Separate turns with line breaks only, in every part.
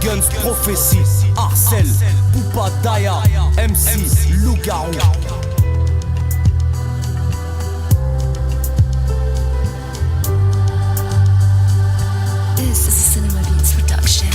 Guns Prophétie, Arcel, Poupa Daya, MC, Loup-Garou.
This is a Cinema Beats production.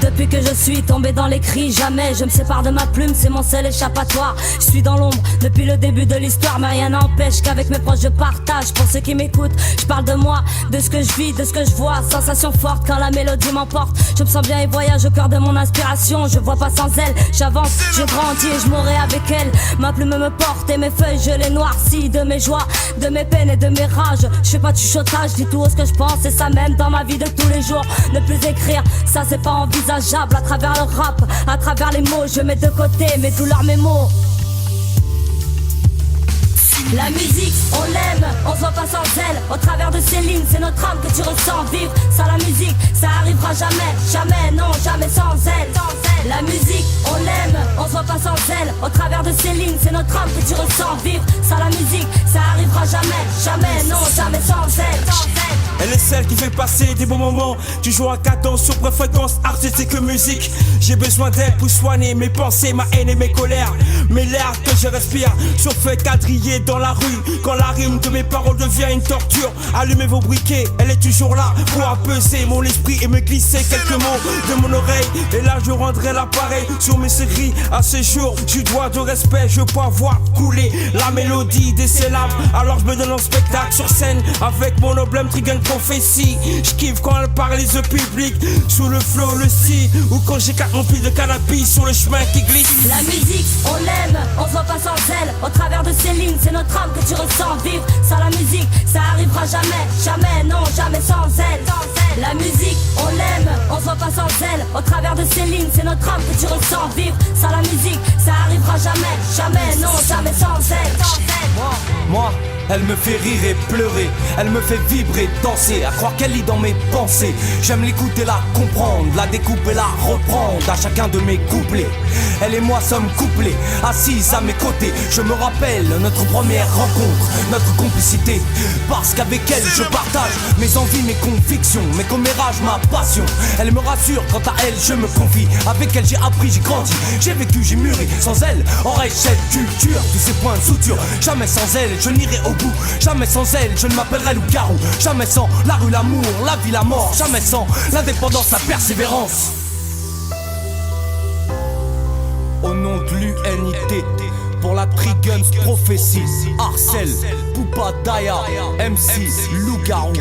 Depuis que je suis tombé dans les cris, jamais je me sépare de ma plume, c'est mon seul échappatoire. Je suis dans l'ombre depuis le début de l'histoire, mais rien n'empêche qu'avec mes proches je partage. Pour ceux qui m'écoutent, je parle de moi, de ce que je vis, de ce que je vois. Sensation forte quand la mélodie m'emporte. Je me sens bien et voyage au cœur de mon inspiration. Je vois pas sans elle, j'avance, je grandis et je mourrai avec elle. Ma plume me porte et mes feuilles je les noircis. De mes joies, de mes peines et de mes rages, je fais pas de chuchotage, je dis tout ce que je pense. Et ça même dans ma vie de tous les jours. Ne plus écrire, ça c'est pas envisageable. À travers le rap, à travers les mots, je mets de côté mes douleurs, mes mots. La musique, on l'aime, on se voit pas sans elle. Au travers de ces lignes, c'est notre âme que tu ressens vivre. Sans la musique, ça arrivera jamais, jamais, non, jamais sans elle. La musique, on l'aime, on se voit pas sans elle. Au travers de ces lignes, c'est notre âme que tu ressens vivre. Sans la musique, ça arrivera jamais, jamais, non, jamais sans elle.
Elle est celle qui fait passer des bons moments. Tu joues à cadence sur fréquence artistique musique. J'ai besoin d'elle pour soigner mes pensées, ma haine et mes colères. Mais l'air que je respire sur feu quadrillé dans la rue. Quand la rime de mes paroles devient une torture, allumez vos briquets, elle est toujours là pour apaiser mon esprit et me glisser quelques mots de mon oreille. Et là je rendrai l'appareil sur mes séries. À ce jour, je dois de respect, je peux voir couler la mélodie des syllabes. Alors je me donne en spectacle sur scène avec mon emblème Trigun Prophétie. Je kiffe quand elle paralyse le public sous le flow, le si, ou quand j'ai 4 remplis de cannabis sur le chemin qui glisse.
La musique, on l'aime, on se voit pas sans elle. Au travers de ces lignes, c'est notre âme que tu ressens vivre. Sans la musique, ça arrivera jamais, jamais, non, jamais sans elle. La musique, on l'aime, on se voit pas sans elle. Au travers de ces lignes, c'est notre âme que tu ressens vivre. Sans la musique, ça arrivera jamais, jamais, non, jamais sans elle.
Moi, elle me fait rire et pleurer, elle me fait vibrer, danser, à croire qu'elle lit dans mes pensées. J'aime l'écouter, la comprendre, la découper, la reprendre à chacun de mes couplets. Elle et moi sommes couplés, assises à mes côtés. Je me rappelle notre première rencontre, notre complicité. Parce qu'avec elle je partage mes envies, mes convictions, mes commérages, ma passion. Elle me rassure, quant à elle je me confie. Avec elle j'ai appris, j'ai grandi, j'ai vécu, j'ai mûri. Sans elle, aurais-je cette culture, tous ces points de suture. Jamais sans elle, je n'irai au bout. Jamais sans elle, je ne m'appellerai loup-garou. Jamais sans la rue, l'amour, la vie, la mort. Jamais sans l'indépendance, la persévérance. Au nom de l'UNité, pour la Triguns Prophétie, Arcel, Poupa Daya, MC, Loup-Garou.